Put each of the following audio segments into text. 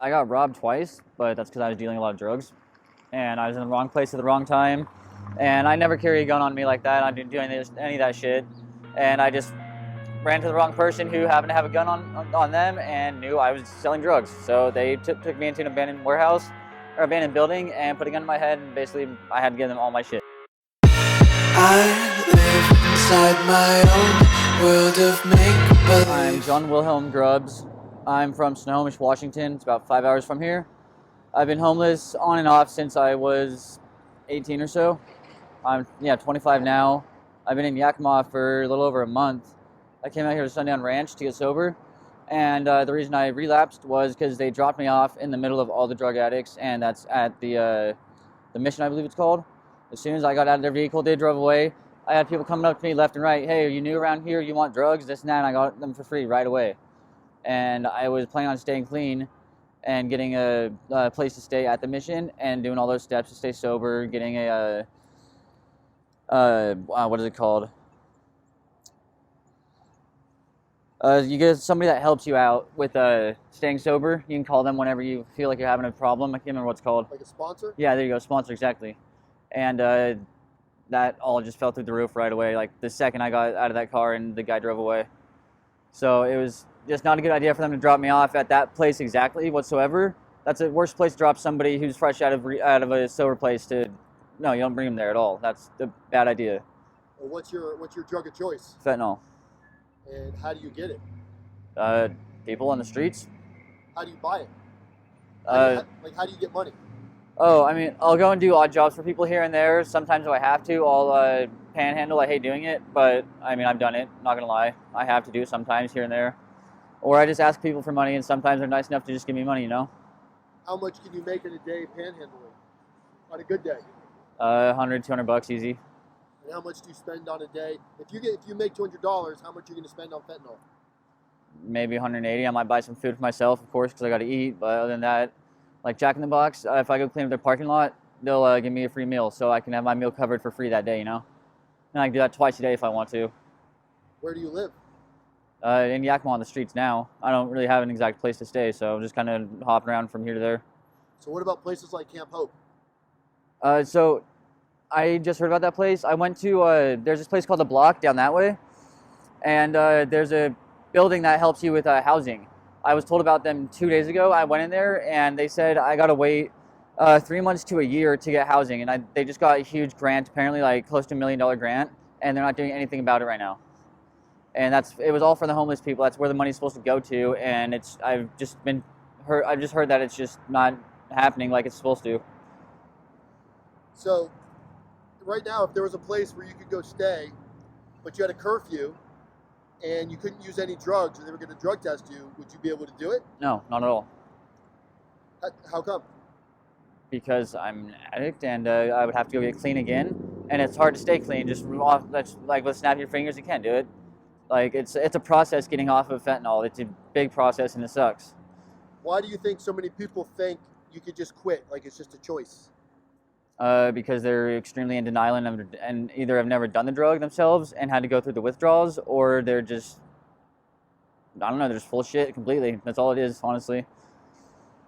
I got robbed twice, but that's because I was dealing a lot of drugs, and I was in the wrong place at the wrong time. And I never carry a gun on me like that. I didn't do any of that shit. And I just ran to the wrong person who happened to have a gun on them and knew I was selling drugs. So they took me into an abandoned warehouse or abandoned building and put a gun in my head, and basically I had to give them all my shit. I live inside my own world of make-believe. I'm John Wilhelm Grubbs. I'm from Snohomish, Washington. It's about 5 hours from here. I've been homeless on and off since I was 18 or so. I'm 25 now. I've been in Yakima for a little over a month. I came out here to Sundown Ranch to get sober, and the reason I relapsed was because they dropped me off in the middle of all the drug addicts, and that's at the Mission, I believe it's called. As soon as I got out of their vehicle, they drove away. I had people coming up to me left and right. Hey, are you new around here? You want drugs? This and that. And I got them for free right away. And I was planning on staying clean and getting a place to stay at the Mission and doing all those steps to stay sober, getting a what is it called? You get somebody that helps you out with staying sober. You can call them whenever you feel like you're having a problem. I can't remember what it's called. Like a sponsor? Yeah, there you go, sponsor, exactly. And that all just fell through the roof right away. Like the second I got out of that car and the guy drove away. So it was just not a good idea for them to drop me off at that place exactly whatsoever. That's the worst place to drop somebody who's fresh out of a sober place. No, you don't bring them there at all. That's a bad idea. Well, what's your drug of choice? Fentanyl. And how do you get it? People on the streets. How do you buy it? How do you get money? Oh, I mean, I'll go and do odd jobs for people here and there. Sometimes if I have to, I'll panhandle. I hate doing it, but I mean, I've done it. Not gonna lie, I have to do it sometimes here and there. Or I just ask people for money, and sometimes they're nice enough to just give me money. How much can you make in a day panhandling on a good day? 100, $200 easy. And how much do you spend on a day? If you make $200, how much are you going to spend on fentanyl? Maybe 180. I might buy some food for myself, of course, because I got to eat. But other than that, like Jack in the Box, if I go clean up their parking lot, they'll give me a free meal, so I can have my meal covered for free that day. And I can do that twice a day if I want to. Where do you live? In Yakima on the streets now. I don't really have an exact place to stay, so I'm just kind of hopping around from here to there. So what about places like Camp Hope? So I just heard about that place. I went to, there's this place called The Block down that way, and there's a building that helps you with housing. I was told about them 2 days ago. I went in there, and they said I gotta wait 3 months to a year to get housing, and they just got a huge grant, apparently like close to $1 million grant, and they're not doing anything about it right now. And it was all for the homeless people. That's where the money's supposed to go to, and I've just heard that it's just not happening like it's supposed to. So right now, if there was a place where you could go stay, but you had a curfew, and you couldn't use any drugs, and they were going to drug test you, would you be able to do it? No, not at all. How come? Because I'm an addict, and I would have to go get clean again, and it's hard to stay clean. That's like with snap your fingers, you can't do it. Like it's a process getting off of fentanyl. It's a big process, and it sucks. Why do you think so many people think you could just quit, like it's just a choice? Because they're extremely in denial and either have never done the drug themselves and had to go through the withdrawals, or they're just, I don't know, they're just full of shit completely. That's all it is, honestly.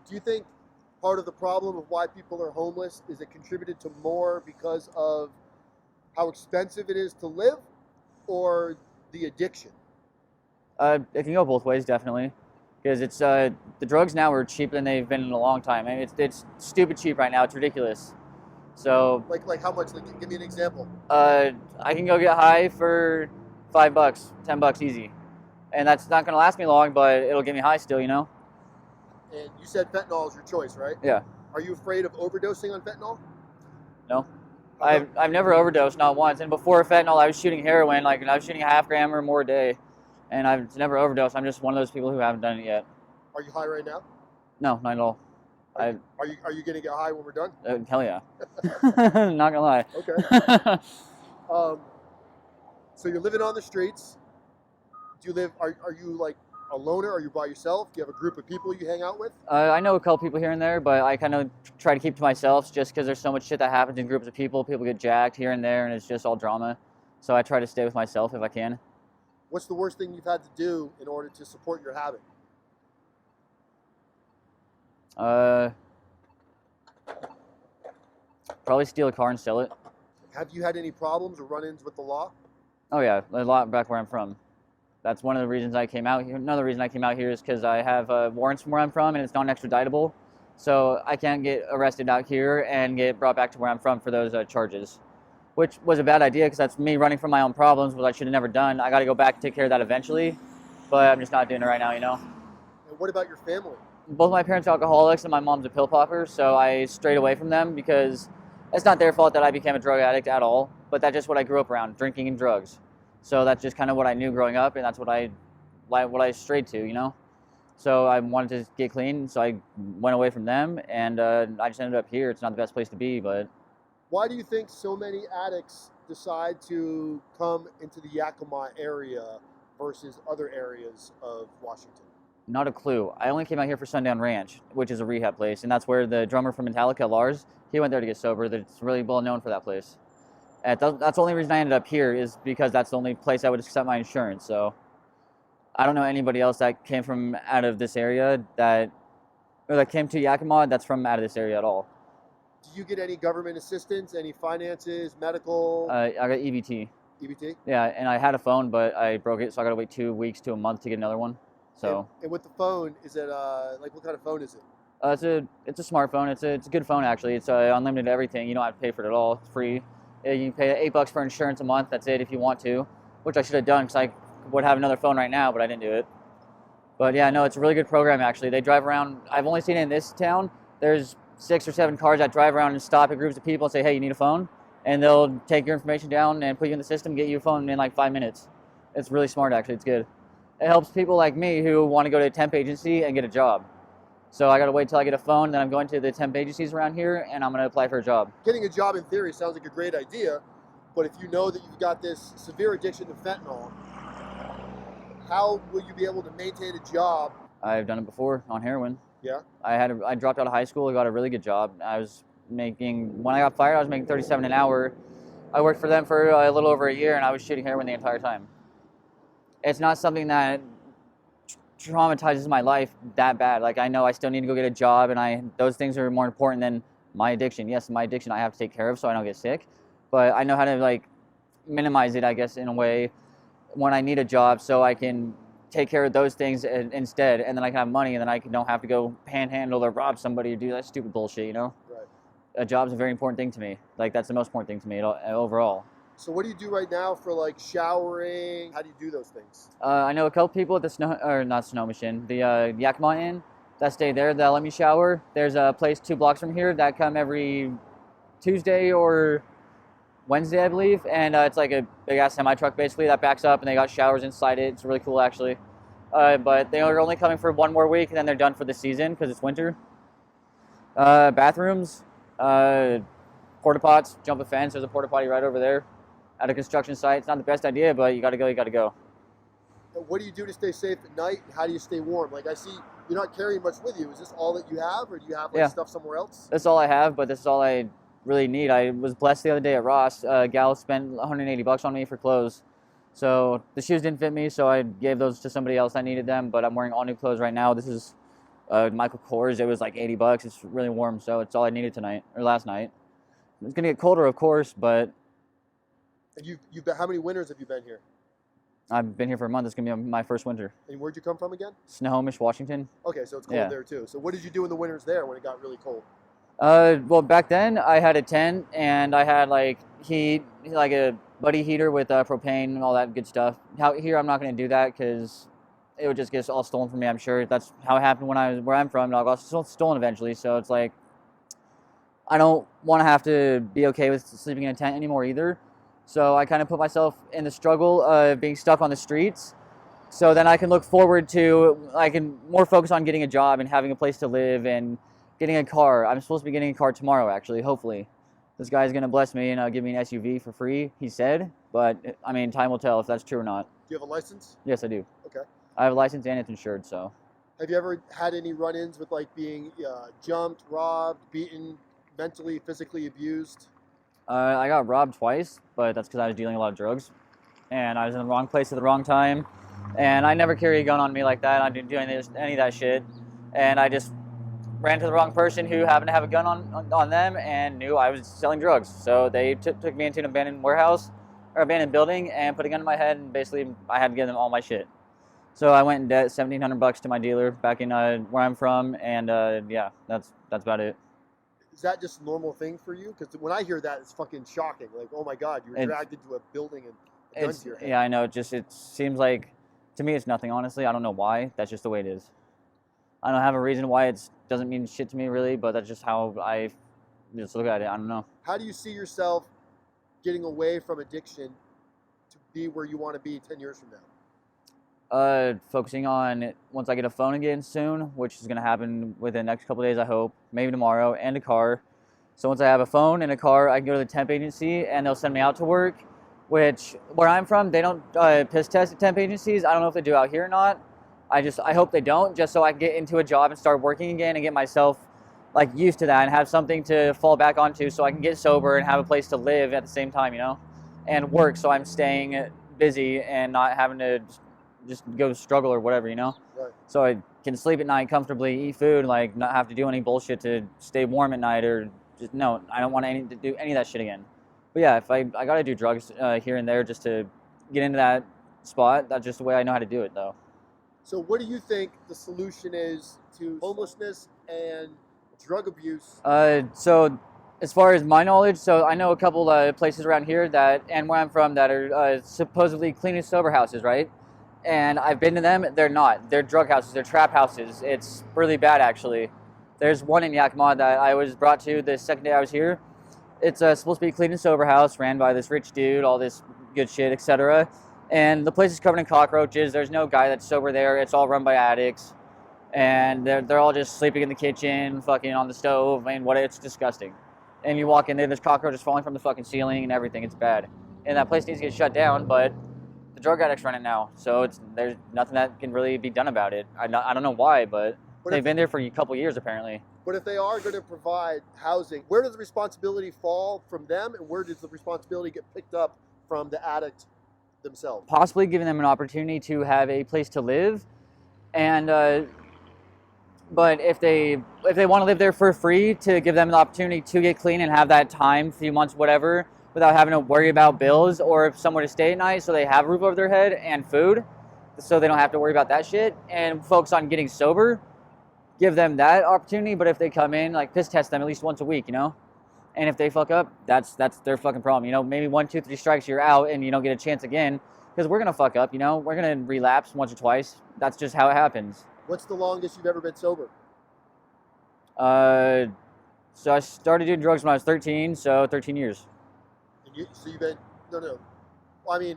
Do you think part of the problem of why people are homeless is it contributed to more because of how expensive it is to live, or the addiction? It can go both ways, definitely. Because it's the drugs now are cheaper than they've been in a long time. I mean, it's stupid cheap right now. It's ridiculous. So like how much? Like, give me an example. I can go get high for $5, $10 easy, and that's not gonna last me long, but it'll get me high still, And you said fentanyl is your choice, right? Yeah. Are you afraid of overdosing on fentanyl? No. I've never overdosed, not once. And before fentanyl, I was shooting heroin, and I was shooting a half gram or more a day, and I've never overdosed. I'm just one of those people who haven't done it yet. Are you high right now? No, not at all. Are you gonna get high when we're done? Hell yeah. Not gonna lie. Okay. So you're living on the streets. Do you live? Are you like a loner? Are you by yourself? Do you have a group of people you hang out with? I know a couple people here and there, but I kind of try to keep to myself just because there's so much shit that happens in groups of people. People get jacked here and there, and it's just all drama. So I try to stay with myself if I can. What's the worst thing you've had to do in order to support your habit? Uh, Probably steal a car and sell it. Have you had any problems or run-ins with the law? Oh yeah, a lot back where I'm from. That's one of the reasons I came out here. Another reason I came out here is because I have warrants from where I'm from, and it's non-extraditable. So I can't get arrested out here and get brought back to where I'm from for those charges, which was a bad idea because that's me running from my own problems, which I should have never done. I got to go back and take care of that eventually, but I'm just not doing it right now, you know. And what about your family? Both my parents are alcoholics, and my mom's a pill popper, so I strayed away from them because it's not their fault that I became a drug addict at all, but that's just what I grew up around, drinking and drugs. So that's just kind of what I knew growing up, and that's what I strayed to, you know. So I wanted to get clean, so I went away from them, and I just ended up here. It's not the best place to be, but Why do you think so many addicts decide to come into the Yakima area versus other areas of Washington? not a clue. I only came out here for Sundown Ranch, which is a rehab place, and that's where the drummer from Metallica, Lars, he went there to get sober. It's really well known for that place. And that's the only reason I ended up here is because that's the only place I would accept my insurance. So I don't know anybody else that came from out of this area that came to Yakima that's from out of this area at all. Do you get any government assistance, any finances, medical, I got EBT. EBT? Yeah, and I had a phone, but I broke it, so I got to wait 2 weeks to a month to get another one. So And with the phone, is it like what kind of phone is it? it's a smartphone. It's a good phone actually. It's unlimited everything. You don't have to pay for it at all. It's free. You can pay $8 for insurance a month. That's it if you want to, which I should have done because I would have another phone right now, but I didn't do it. But yeah, no, it's a really good program actually. They drive around. I've only seen it in this town. There's 6 or 7 cars that drive around and stop at groups of people and say, "Hey, you need a phone?" And they'll take your information down and put you in the system, get you a phone in like 5 minutes. It's really smart actually. It's good. It helps people like me who want to go to a temp agency and get a job. So I got to wait till I get a phone, then I'm going to the temp agencies around here, and I'm going to apply for a job. Getting a job in theory sounds like a great idea, but if you know that you've got this severe addiction to fentanyl, how will you be able to maintain a job? I've done it before on heroin. Yeah. I dropped out of high school. I got a really good job. When I got fired, I was making $37 an hour. I worked for them for a little over a year, and I was shooting heroin the entire time. It's not something that traumatizes my life that bad. Like, I know I still need to go get a job, and those things are more important than my addiction. Yes, my addiction I have to take care of so I don't get sick, but I know how to like minimize it, I guess, in a way when I need a job so I can take care of those things instead, and then I can have money, and then I don't have to go panhandle or rob somebody or do that stupid bullshit, you know? Right. A job's a very important thing to me. Like, that's the most important thing to me overall. So what do you do right now for like showering? How do you do those things? I know a couple people at the Yakima Inn that stay there that let me shower. There's a place 2 blocks from here that come every Tuesday or Wednesday, I believe, and it's like a big ass semi truck basically that backs up, and they got showers inside it. It's really cool actually. But they are only coming for 1 more week, and then they're done for the season because it's winter. Bathrooms, porta pots, jump a fence. There's a porta potty right over there at a construction site. It's not the best idea, but you gotta go. You gotta go. And what do you do to stay safe at night? How do you stay warm? Like I see you're not carrying much with you. Is this all that you have, or do you have like Yeah. stuff somewhere else? That's all I have, but this is all I really need. I was blessed the other day at Ross. A gal spent $180 on me for clothes. So the shoes didn't fit me, so I gave those to somebody else that needed them, but I'm wearing all new clothes right now. This is Michael Kors. It was like $80. It's really warm, so it's all I needed tonight, or last night. It's gonna get colder, of course, but And you've been, how many winters have you been here? I've been here for a month. It's gonna be my first winter. And where'd you come from again? Snohomish, Washington. Okay, so it's cold Yeah. there too. So what did you do in the winters there when it got really cold? Well, back then I had a tent and I had like heat, like a buddy heater with propane and all that good stuff. Here I'm not going to do that because it would just get all stolen from me. I'm sure that's how it happened when I was where I'm from. It all got stolen eventually. So it's like I don't want to have to be okay with sleeping in a tent anymore either. So I kind of put myself in the struggle of being stuck on the streets. So then I can look forward to, I can more focus on getting a job and having a place to live and getting a car. I'm supposed to be getting a car tomorrow, actually, hopefully. This guy's going to bless me and give me an SUV for free, he said. But, I mean, time will tell if that's true or not. Do you have a license? Yes, I do. Okay. I have a license and it's insured, so. Have you ever had any run-ins with like being jumped, robbed, beaten, mentally, physically abused? I got robbed twice, but that's because I was dealing a lot of drugs. And I was in the wrong place at the wrong time. And I never carry a gun on me like that. I didn't do any of that shit. And I just ran to the wrong person who happened to have a gun on them and knew I was selling drugs. So they took me into an abandoned warehouse or abandoned building and put a gun in my head, and basically I had to give them all my shit. So I went in debt, $1,700 to my dealer back in where I'm from, and yeah, that's about it. Is that just a normal thing for you? Because when I hear that, it's fucking shocking. Like, oh my God, you were dragged into a building and a gun to your head. Yeah, I know. It seems like, to me, it's nothing, honestly. I don't know why. That's just the way it is. I don't have a reason why it doesn't mean shit to me, really, but that's just how I just look at it. I don't know. How do you see yourself getting away from addiction to be where you want to be 10 years from now? Focusing on once I get a phone again soon, which is going to happen within the next couple of days, I hope, maybe tomorrow, and a car. So once I have a phone and a car, I can go to the temp agency and they'll send me out to work, which where I'm from, they don't piss test at temp agencies. I don't know if they do out here or not. I hope they don't, just so I can get into a job and start working again and get myself like used to that and have something to fall back onto so I can get sober and have a place to live at the same time, you know, and work so I'm staying busy and not having to just go struggle or whatever, you know. Right. So I can sleep at night comfortably, eat food, like not have to do any bullshit to stay warm at night or just no. I don't want to do any of that shit again. But yeah, if I gotta do drugs here and there just to get into that spot, that's just the way I know how to do it, though. So what do you think the solution is to homelessness and drug abuse? So as far as my knowledge, so I know a couple places around here that and where I'm from that are supposedly clean and sober houses, right? And I've been to them. They're not. They're drug houses. They're trap houses. It's really bad, actually. There's one in Yakima that I was brought to the second day I was here. It's supposed to be a clean and sober house, ran by this rich dude, all this good shit, etc. And the place is covered in cockroaches. There's no guy that's sober there. It's all run by addicts. And they're all just sleeping in the kitchen, fucking on the stove, and it's disgusting. And you walk in there, there's cockroaches falling from the fucking ceiling and everything. It's bad. And that place needs to get shut down, but the drug addicts run it now, so there's nothing that can really be done about it. I don't know why, but they've been there for a couple years apparently. But if they are going to provide housing, where does the responsibility fall from them, and where does the responsibility get picked up from the addict themselves? Possibly giving them an opportunity to have a place to live, and but if they want to live there for free, to give them the opportunity to get clean and have that time, few months, whatever, without having to worry about bills or somewhere to stay at night, so they have a roof over their head and food, so they don't have to worry about that shit, and focus on getting sober, give them that opportunity. But if they come in, like, piss test them at least once a week, you know, and if they fuck up, that's their fucking problem, you know. Maybe 1, 2, 3 strikes, you're out and you don't get a chance again, because we're gonna fuck up, you know, we're gonna relapse once or twice. That's just how it happens. What's the longest you've ever been sober? So I started doing drugs when I was 13, so 13 years. So you've been no. Well, I mean,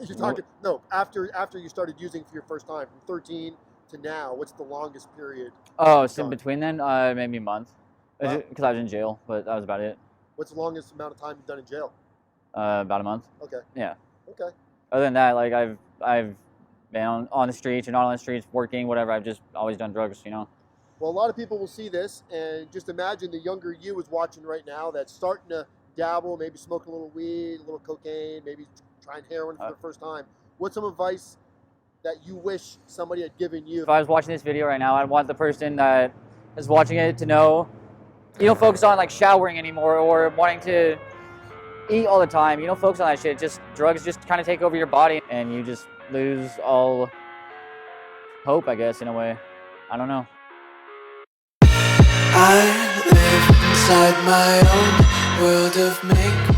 you're talking after you started using for your first time, from 13 to now. What's the longest period? Oh, so in between then, maybe a month, because I was in jail, but that was about it. What's the longest amount of time you've done in jail? About a month. Okay. Yeah. Okay. Other than that, like I've been on the streets or not on the streets, working, whatever. I've just always done drugs, you know. Well, a lot of people will see this and just imagine the younger you is watching right now that's starting to dabble, maybe smoke a little weed, a little cocaine, maybe trying heroin for the first time. What's some advice that you wish somebody had given you? If I was watching this video right now, I'd want the person that is watching it to know you don't focus on like showering anymore or wanting to eat all the time. You don't focus on that shit. Just drugs just kind of take over your body and you just lose all hope, I guess, in a way. I don't know. I live inside my own world of make